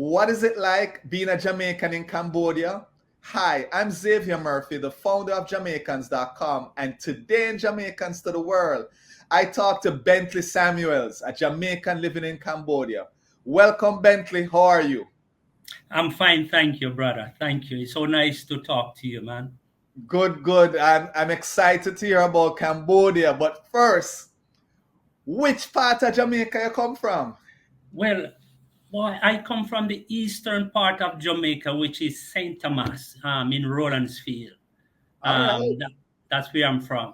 What is it like being a Jamaican in Cambodia? Hi, I'm Xavier Murphy, the founder of Jamaicans.com, and today in Jamaicans to the World, I talk to Bentley Samuels, a Jamaican living in Cambodia. Welcome, Bentley. How are you? I'm fine, thank you, brother. Thank you. It's so nice to talk to you, man. Good, good. I'm excited to hear about Cambodia. But first, which part of Jamaica you come from? Well, boy, I come from the eastern part of Jamaica, which is St. Thomas, in Rolandsfield. All right. That's where I'm from.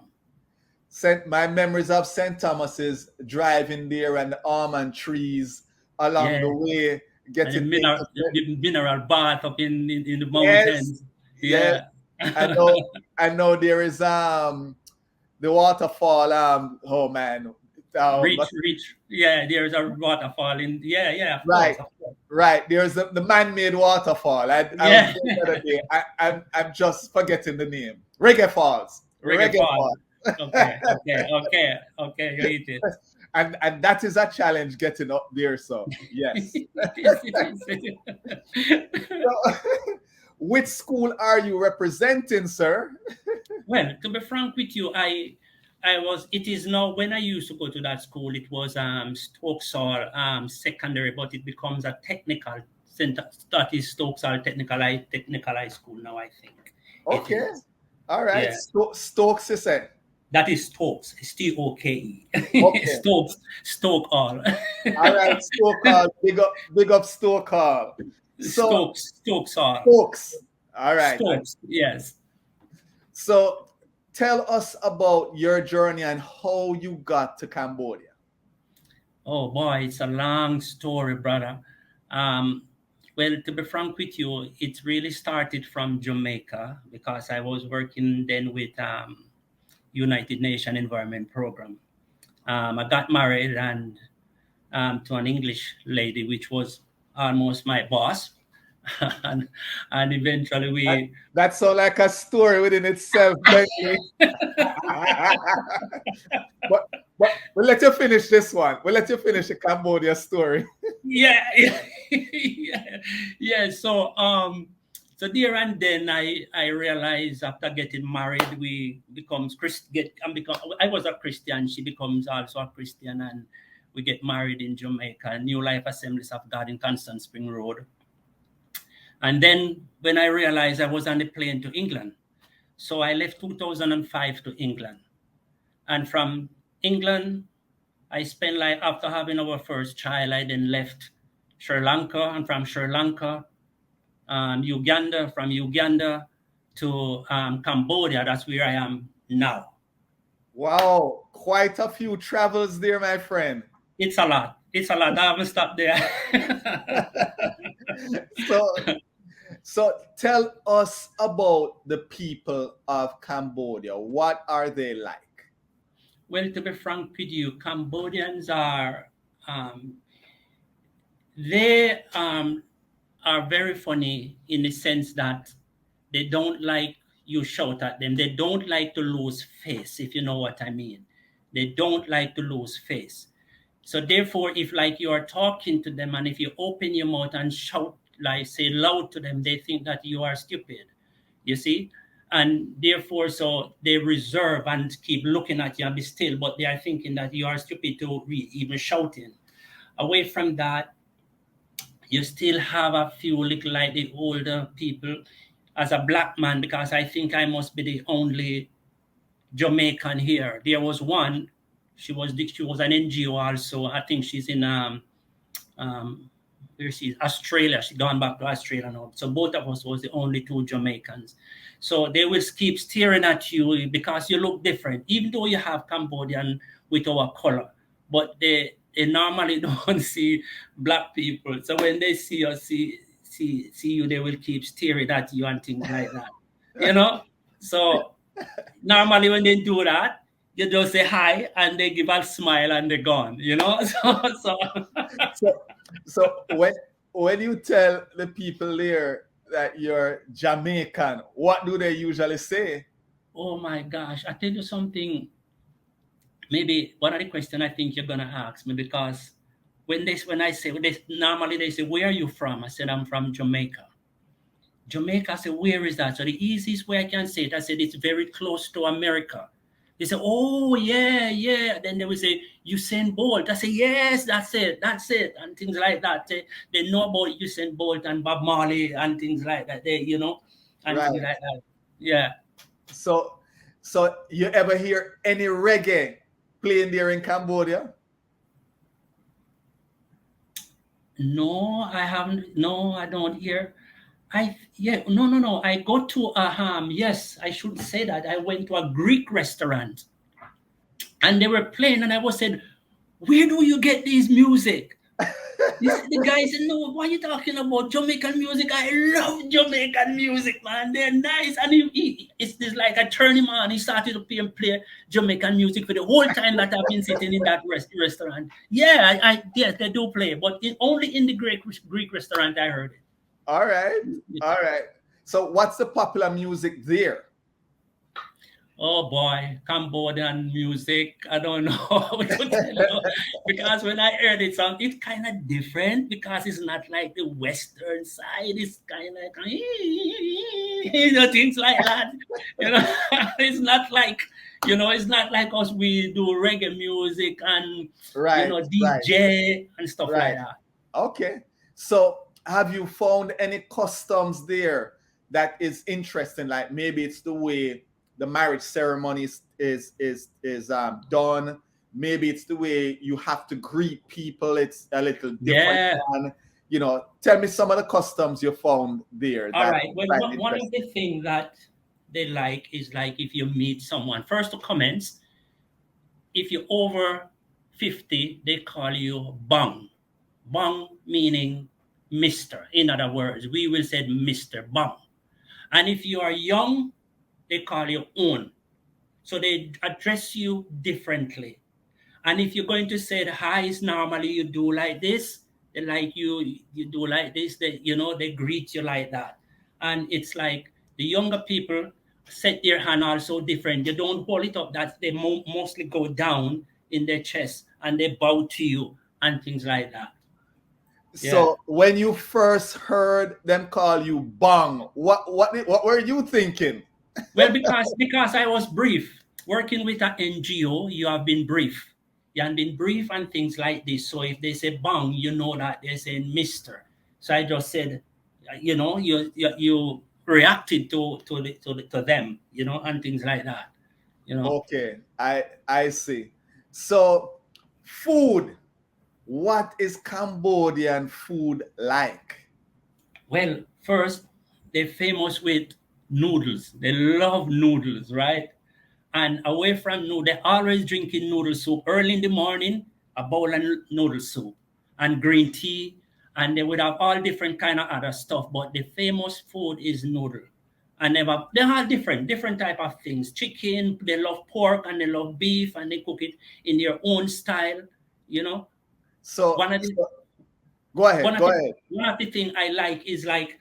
My memories of St. Thomas is driving there and the almond trees along Yeah, the way, and the getting mineral, into the mineral bath up in the yes, mountains. yes. Yeah. I know I know there is the waterfall oh man. Reach, But reach. Yeah, there's a waterfall in. Yeah, yeah, of right, course, of course. right. There's the man-made waterfall. I was Yeah, there the other day. I'm just forgetting the name. Reggae Falls. Reggae Reggae fall. Falls. Okay. You eat it. And that is a challenge getting up there. So yes. It is. So, which school are you representing, sir? Well, to be frank with you, I was. It is now when I used to go to that school. It was Stokesall secondary, but it becomes a technical center. That is Stokesall technical high school now. I think it Okay. is. All right. Yeah, Stokes, you said. that is Stokes. Stoke. Okay. Stoke all. All right. Stoke Hall. Big up Stoke Hall. So Stokes all. Stokes. All right. Stokes. Yes. So tell us about your journey and how you got to Cambodia. Oh boy, it's a long story, brother. Um, well, to be frank with you, it really started from Jamaica because I was working then with United Nations Environment Program. I got married and to an English lady, which was almost my boss, and eventually That, we. that sounds like a story within itself, Bentley. but we'll let you finish this one. We'll let you finish the Cambodia story. Yeah, yeah, yeah. So there and then I realized after getting married, we becomes Christ get and become. I was a Christian. She becomes also a Christian, and we get married in Jamaica, New Life Assemblies of God in Constant Spring Road. And then when I realized I was on the plane to England, so I left 2005 to England, and from England I spent like after having our first child, I then left Sri Lanka, and from Sri Lanka, Uganda, from Uganda to Cambodia. That's where I am now. Wow, quite a few travels there, my friend. It's a lot. It's a lot. I haven't stopped there. So so tell us about the people of Cambodia. What are they like? Well, to be frank with you, Cambodians um, they are very funny in the sense that they don't like you shout at them. They don't like to lose face, if you know what I mean. They don't like to lose face. So therefore, if like you are talking to them and if you open your mouth and shout, like say loud to them, they think that you are stupid. You see? And therefore, so they reserve and keep looking at you and be still, but they are thinking that you are stupid to even shouting. Away from that, you still have a few little like the older people. As a black man, because I think I must be the only Jamaican here. There was one. She was an NGO also. I think she's in um where she's Australia. She gone back to Australia now. So both of us was the only two Jamaicans. So they will keep staring at you because you look different, even though you have Cambodian with our color. But they normally don't see black people. So when they see us see you, they will keep staring at you and things like that. You know? So normally when they do that, you just say hi and they give a smile and they're gone, you know? So So so when you tell the people there that you're Jamaican, what do they usually say? oh my gosh, I tell you something. Maybe one of the question I think you're gonna ask me because when I say normally they say, where are you from? I said, I'm from Jamaica. Jamaica, I said, where is that? So the easiest way I can say it, I said, it's very close to America. They say, oh, yeah, yeah. Then they will say, Usain Bolt. I say, yes, that's it, and things like that. They know about Usain Bolt and Bob Marley and things like that. And Right. things like that. Yeah. So, so you ever hear any reggae playing there in Cambodia? No, I haven't. No, I don't hear. No. I go to yes, I should say that. I went to a Greek restaurant and they were playing, and I was said, where do you get these music? The guy said, no, what are you talking about? Jamaican music. I love Jamaican music, man. They're nice. And it's this like I turned him on. He started to play Jamaican music for the whole time that I've been sitting in that restaurant. Yeah, yes, they do play, but only in the Greek restaurant I heard it. All right. All right. So what's the popular music there? Oh boy, Cambodian music. I don't know how to tell you. Because when I heard it song, it's kind of different because it's not like the Western side. It's kind of like, things like that. It's not like, it's not like us. We do reggae music and, Right. DJ and stuff like that. Okay. So have you found any customs there that is interesting? Like maybe it's the way the marriage ceremony is done. Maybe it's the way you have to greet people. It's a little different. Yeah. Tell me some of the customs you found there. All right. Well, one of the things that they like is like if you meet someone, first to comments, if you're over 50, they call you Bang. Bang meaning Mr. In other words, we will say Mr. Bang. And if you are young, they call you On. So they address you differently. And if you're going to say the highs, normally you do like this, they like you do like this, they greet you like that. And it's like the younger people set their hand also different. They don't hold it up, that they mostly go down in their chest and they bow to you and things like that. So when you first heard them call you Bang, what were you thinking? Well, because I was brief. Working with an NGO, you have been brief. You have been brief and things like this. So if they say Bang, you know that they're saying Mister. So I just said, you reacted to them, and things like that. Okay, I see. So food. What is Cambodian food like? Well, first, they're famous with noodles. They love noodles, right? And away from noodles, they're always drinking noodle soup. Early in the morning, a bowl of noodle soup and green tea. And they would have all different kind of other stuff. But the famous food is noodle. And they have different type of things. Chicken, they love pork and they love beef and they cook it in their own style, So go ahead. One of the things I like is like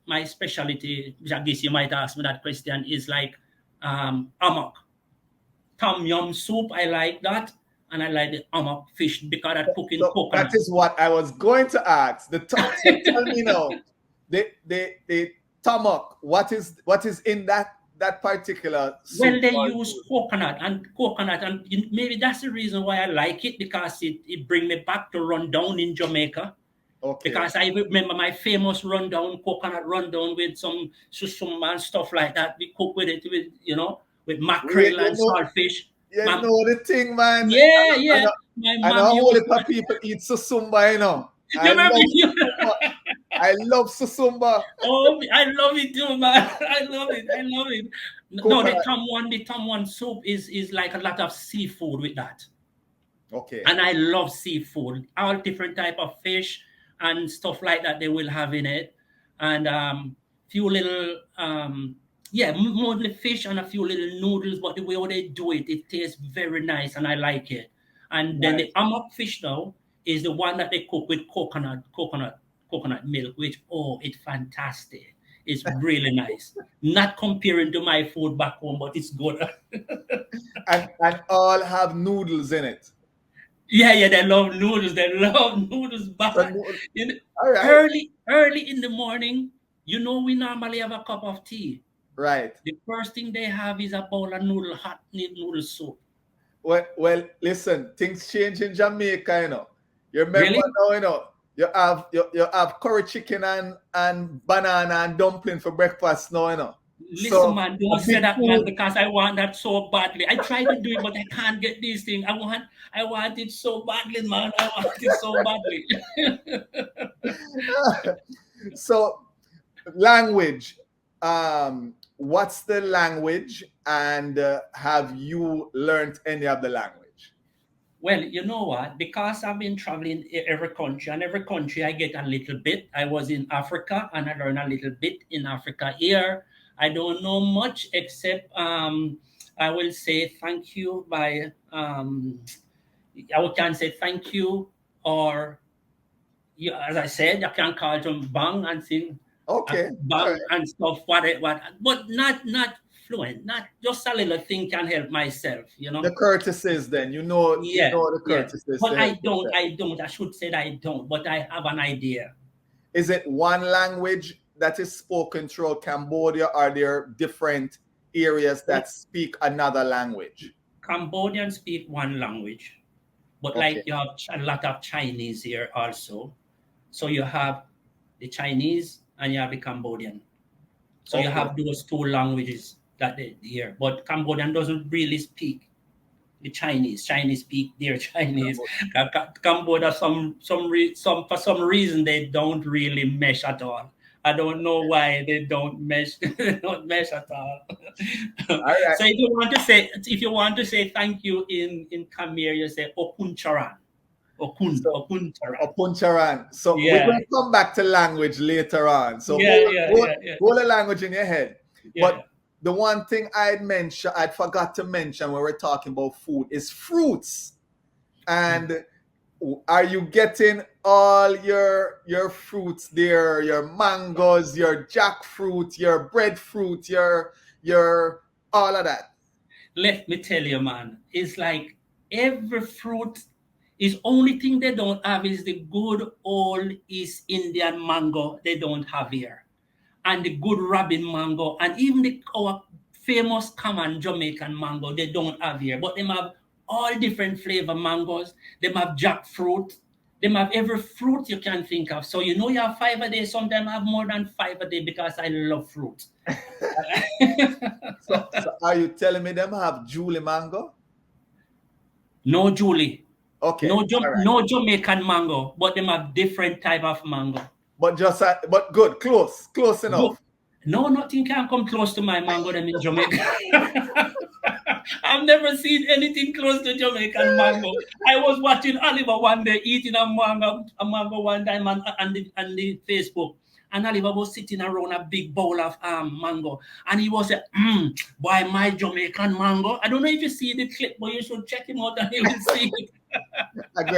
my specialty. I guess you might ask me that question. Is like amok, tom yum soup. I like that, and I like the amok fish because I cook in coconut. That is what I was going to ask. Tell me now, the tomok. What is in that particular soup? Well, they use coconut, and maybe that's the reason why I like it, because it brings me back to rundown in Jamaica. Okay. Because I remember my famous coconut rundown with some susuma and stuff like that. We cook with it with mackerel and saltfish. Yeah, you know the thing, man. Yeah. I know all the people eat susumba, I love susumba. Oh, I love it too, man. I love it. No, the tom one soup is like a lot of seafood with that. Okay. And I love seafood, all different type of fish and stuff like that they will have in it. And few little mostly fish and a few little noodles, but the way how they do it, it tastes very nice and I like it. And then the amok fish now is the one that they cook with coconut milk, which it's fantastic. It's really nice. Not comparing to my food back home, but it's good. and all have noodles in it. Yeah, they love noodles. They love noodles So, bad. You know, all right, early in the morning, we normally have a cup of tea. right. The first thing they have is a bowl of hot noodle soup. Well, listen, things change in Jamaica, you know. You remember Really? now, you know, you have curry chicken and banana and dumpling for breakfast now, you know. Listen, So man, a don't say big that, man, food. because I want that so badly. I try to do it, but I can't get these things. I want it so badly, man. I want it so badly. So language. What's the language, and have you learned any of the language? Well, you know what? Because I've been traveling every country, and every country I get a little bit. I was in Africa, and I learned a little bit in Africa. Here, I don't know much except I will say thank you by I can say thank you, or as I said, you can call them bang and sing Okay, all bang right. and stuff, what, but not fluent, not just a little thing can help myself, The courtesies, then you Yeah, know the yeah. courtesies But to help yourself. I should say that I don't, but I have an idea. Is it one language that is spoken throughout Cambodia? Or are there different areas Well, that speak another language? Cambodians speak one language, but Okay, like you have a lot of Chinese here also. So you have the Chinese and you have the Cambodian. So you okay. have those two languages that they here. But Cambodian doesn't really speak the Chinese. Chinese speak their Chinese. Cambodia, for some reason, they don't really mesh at all. I don't know why they don't mesh. They don't mesh at all. All right. So if you want to say thank you in Khmer, you say Okuncharan. So Okuncharan. Opuncharan. So we're Yeah, going to come back to language later on. So yeah, yeah, yeah, yeah, hold the language in your head. yeah. But the one thing I'd forgot to mention when we're talking about food is fruits. And are you getting all your fruits there? Your mangoes, your jackfruit, your breadfruit, your all of that. Let me tell you, man, it's like every fruit is only thing they don't have is the good old East Indian mango they don't have here. And the good Robin mango, and even our famous common Jamaican mango, they don't have here. But they have all different flavor mangoes. They have jackfruit. They have every fruit you can think of. So you have 5 a day. Sometimes I have more than 5 a day because I love fruit. So are you telling me them have Julie mango? No Julie. Okay, No, all right. no Jamaican mango, but them have different type of mango. But good, close Go. enough. No, nothing can come close to my mango them in Jamaica. I've never seen anything close to Jamaican mango. I was watching Oliver one day eating a mango one time on the Facebook. And Oliver was sitting around a big bowl of mango. And he was boy, my Jamaican mango. I don't know if you see the clip, but you should check him out and you will see it. I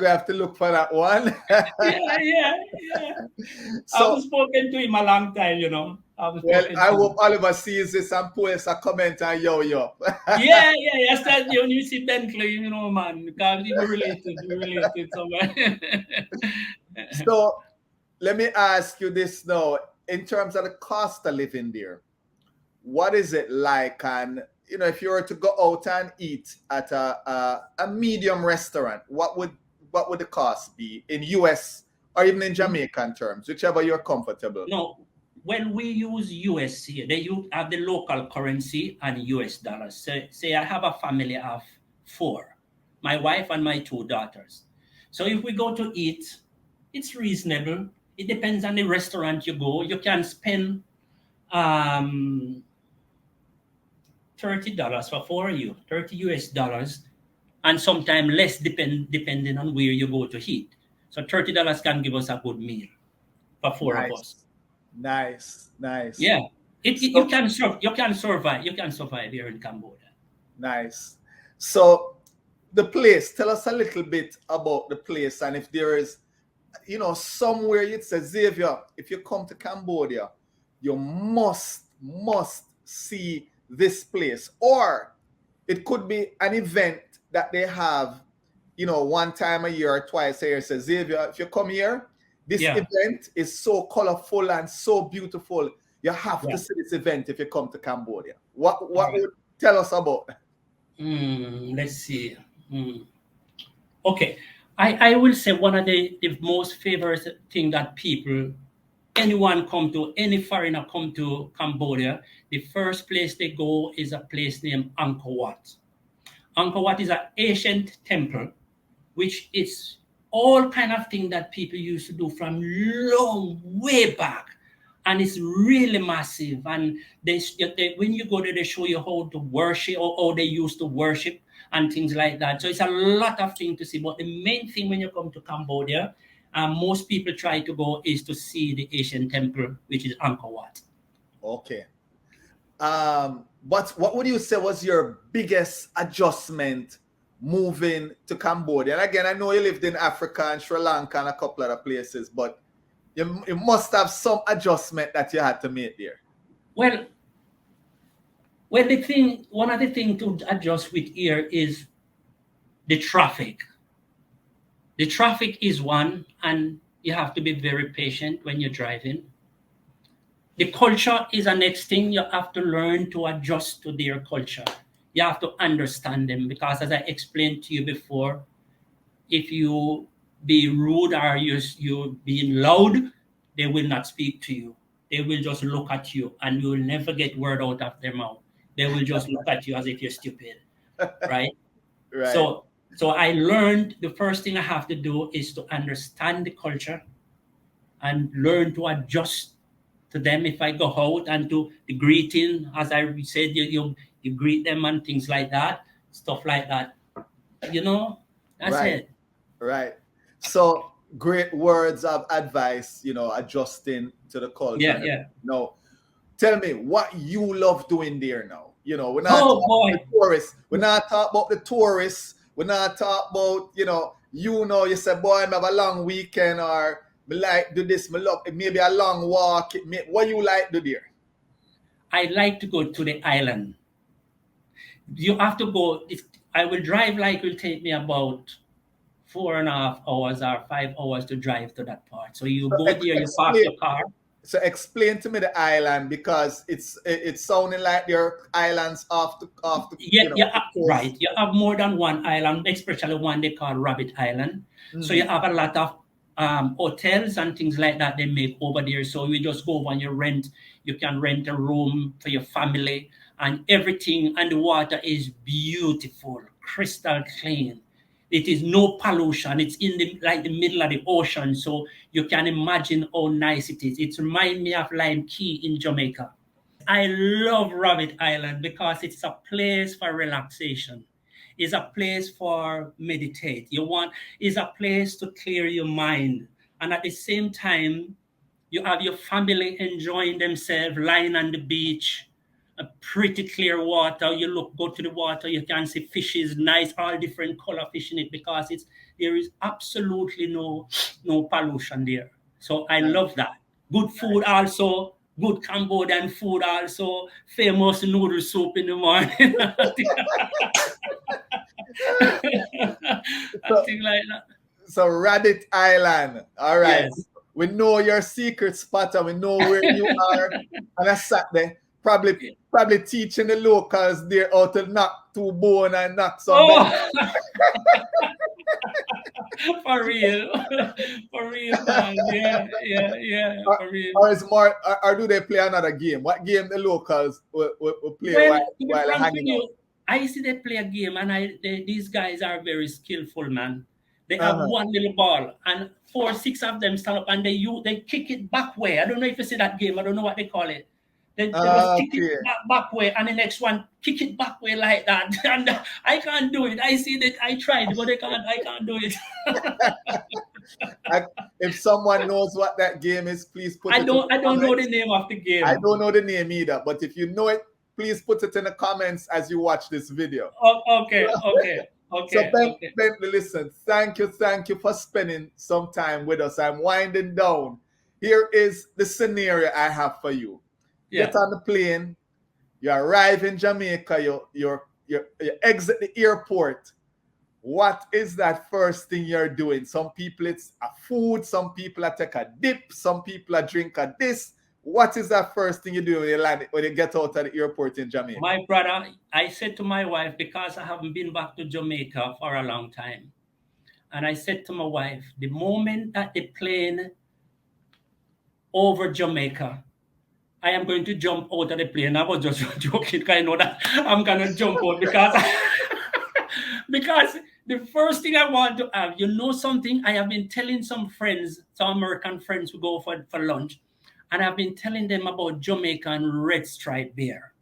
have to look for that one. Yeah. I So haven't spoken to him a long time. I haven't well, spoken I to hope him. Oliver sees this and posts a comment on yo. Yeah. I started when you see Bentley, man, because we related somewhere. So let me ask you this now. In terms of the cost of living there, what is it like? And if you were to go out and eat at a medium restaurant, what would the cost be in US or even in Jamaican terms, whichever you're comfortable? No, when we use USC, they have the local currency and US dollars. Say I have a family of 4, my wife and my 2 daughters. So if we go to eat, it's reasonable. It depends on the restaurant you go. You can spend um, $30 for 4 of you, 30 US dollars, and sometimes less depending on where you go to eat. So $30 can give us a good meal for 4 of us. Nice, nice. Yeah, you So can survive. You can survive here in Cambodia. nice. So the place, tell us a little bit about the place, and if there is, somewhere it says, Xavier, if you come to Cambodia, you must see this place. Or it could be an event that they have, one time a year or twice a year, says, Xavier, if you come here, this Yeah. event is so colorful and so beautiful. You have Yeah. to see this event if you come to Cambodia. What Right. would tell us about that? Let's see. Okay. I will say one of the most favorite thing that any foreigner come to Cambodia, the first place they go is a place named Angkor Wat. Angkor Wat is an ancient temple, which is all kind of thing that people used to do from long way back. And it's really massive. And when you go there, they show you how to worship or how they used to worship and things like that. So it's a lot of things to see. But the main thing when you come to Cambodia, most people try to go is to see the Asian temple, which is Angkor Wat. Okay. What would you say was your biggest adjustment moving to Cambodia? And again, I know you lived in Africa and Sri Lanka and a couple other places, but you must have some adjustment that you had to make there. Well, one of the things to adjust with here is the traffic. The traffic is one, and you have to be very patient when you're driving. The culture is the next thing. You have to learn to adjust to their culture. You have to understand them, because as I explained to you before, if you be rude or you're being loud, they will not speak to you. They will just look at you, and you will never get word out of their mouth. They will just look at you as if you're stupid, right? Right. So I learned the first thing I have to do is to understand the culture and learn to adjust to them if I go out, and to the greeting, as I said, you greet them and things like that, stuff like that. That's Right. it. Right. So great words of advice, adjusting to the culture. Yeah. No, tell me what you love doing there now. We're not Oh, talking boy. about the tourists. We're not talking about the tourists. We're not talking about, you say, boy, I have a long weekend, or me like do this, me love maybe a long walk. What you like do there? I like to go to the island. You have to go. I will drive, like it will take me about 4.5 hours or 5 hours to drive to that part. So you go there, you park your car. So explain to me the island, because it's sounding like there are islands off the Right. You have more than one island, especially one they call Rabbit Island. Mm-hmm. So you have a lot of hotels and things like that they make over there. So you just go over and you can rent a room for your family, and everything, and the water is beautiful, crystal clean. It is no pollution. It's in the middle of the ocean, so you can imagine how nice it is. It reminds me of Lime Key in Jamaica. I love Rabbit Island because it's a place for relaxation. It's a place for meditate. It's a place to clear your mind. And at the same time, you have your family enjoying themselves, lying on the beach, a pretty clear water. Go to the water, you can see fishes, nice, all different color fish in it, because there is absolutely no pollution there. So I love that. Good food also, good Cambodian food also, famous noodle soup in the morning. Thing like that. So Rabbit Island. All right. Yes. We know your secret spot, and we know where you are on a Saturday. Probably teaching the locals there how to knock two bone and knock some. For real, man. Yeah. For real. Or is more, or do they play another game? What game the locals will play while hanging out? I see they play a game, and these guys are very skillful, man. They have one little ball, and 4, 6 of them stand up, and they kick it back way. I don't know if you see that game. I don't know what they call it. They just kick it back way, and the next one kick it back way like that. And I can't do it. I see that I tried, but I can't do it. If someone knows what that game is, please put it. I don't know the name of the game. I don't know the name either, but if you know it, please put it in the comments as you watch this video. Okay. So Bentley, listen, thank you for spending some time with us. I'm winding down. Here is the scenario I have for you. Yeah. Get on the plane, you arrive in Jamaica, you exit the airport. what is that first thing you're doing? Some people it's a food, some people are take a dip, some people are drink a this. What is that first thing you do when you land, when you get out of the airport in Jamaica? My brother, I said to my wife, because I haven't been back to Jamaica for a long time, and I said to my wife, the moment that the plane over Jamaica, I am going to jump out of the plane. I was just joking, because I know that I'm gonna jump out because because the first thing I want to have, you know something, I have been telling some friends, some American friends who go for lunch, and I've been telling them about Jamaican red stripe beer.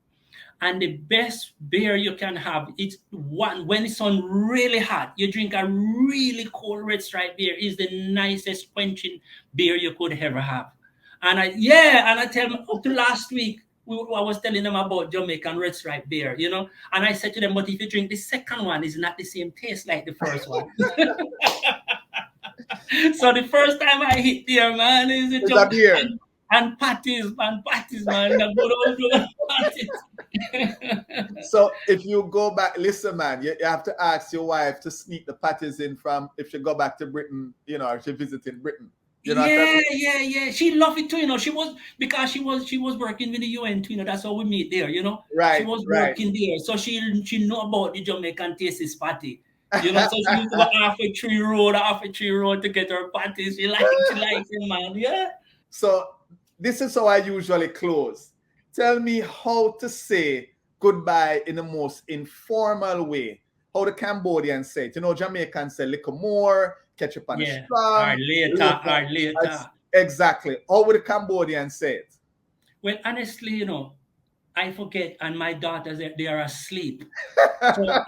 And the best beer you can have, it's one when it's on really hot. You drink a really cold red stripe beer is the nicest quenching beer you could ever have. And I tell them up to last week, I was telling them about Jamaican red stripe beer, you know. And I said to them, but if you drink the second one, it's not the same taste like the first one. So the first time I hit there, man, is It's a beer. And patties, man, the good old patties. So if you go back, listen, man, you have to ask your wife to sneak the patties in from if you go back to Britain, you know, if you're visiting Britain. You know yeah. She loved it too, you know. She was working with the UN too, you know. That's how we meet there, you know. Right. She was working there, so she know about the Jamaican tastes patty. You know, so she used to go half a tree road to get her patties. She likes it, man. Yeah. So this is how I usually close. Tell me how to say goodbye in the most informal way. How the Cambodians say it. You know, Jamaicans say little more, catch up on the straw. Or later. Exactly. How would the Cambodians say it? Well, honestly, you know, I forget, and my daughters, they are asleep. So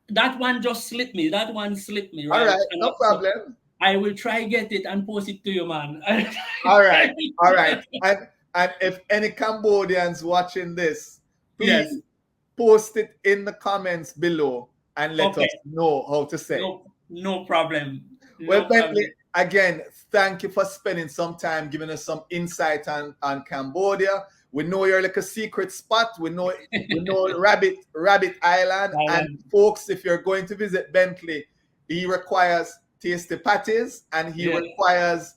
that one just slipped me. That one slipped me, right? All right, no problem. I will try get it and post it to you, man. All right. And if any Cambodians watching this, please post it in the comments below and let us know how to say. No problem. Well, Bentley, again, thank you for spending some time giving us some insight on Cambodia. We know you're like a secret spot. We know Rabbit Island. And folks, if you're going to visit Bentley, he requires tasty patties and he requires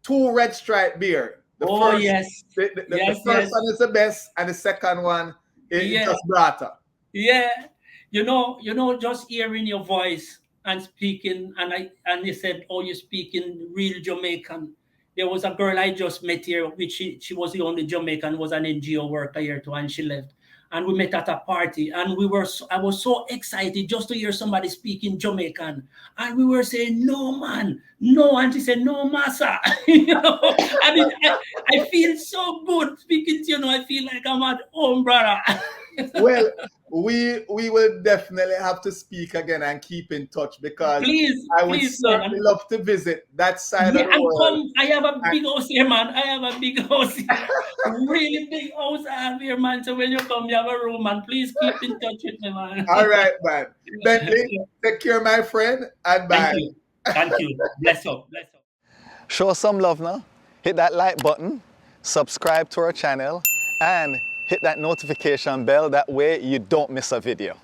2 red stripe beer. The first one is the best, and the second one is just brata. Yeah, you know, just hearing your voice and speaking, and they said, "Oh, you're speaking real Jamaican." There was a girl I just met here, which she was the only Jamaican, was an NGO worker here too, and she left. And we met at a party, and I was so excited just to hear somebody speaking Jamaican. And we were saying, "No, man, no." And she said, "No, massa." You know, I mean, I feel so good speaking to you. I feel like I'm at home, brother. Well, we will definitely have to speak again and keep in touch, because I would certainly love to visit that side of the world. I have a big house here, man. I have a big house here. Really big house I have here, man. So when you come, you have a room, man. Please keep in touch with me, man. All right, man. Bentley, take care, my friend, and bye. Thank you. Bless up. Show some love now. Hit that like button, subscribe to our channel, and hit that notification bell. That way you don't miss a video.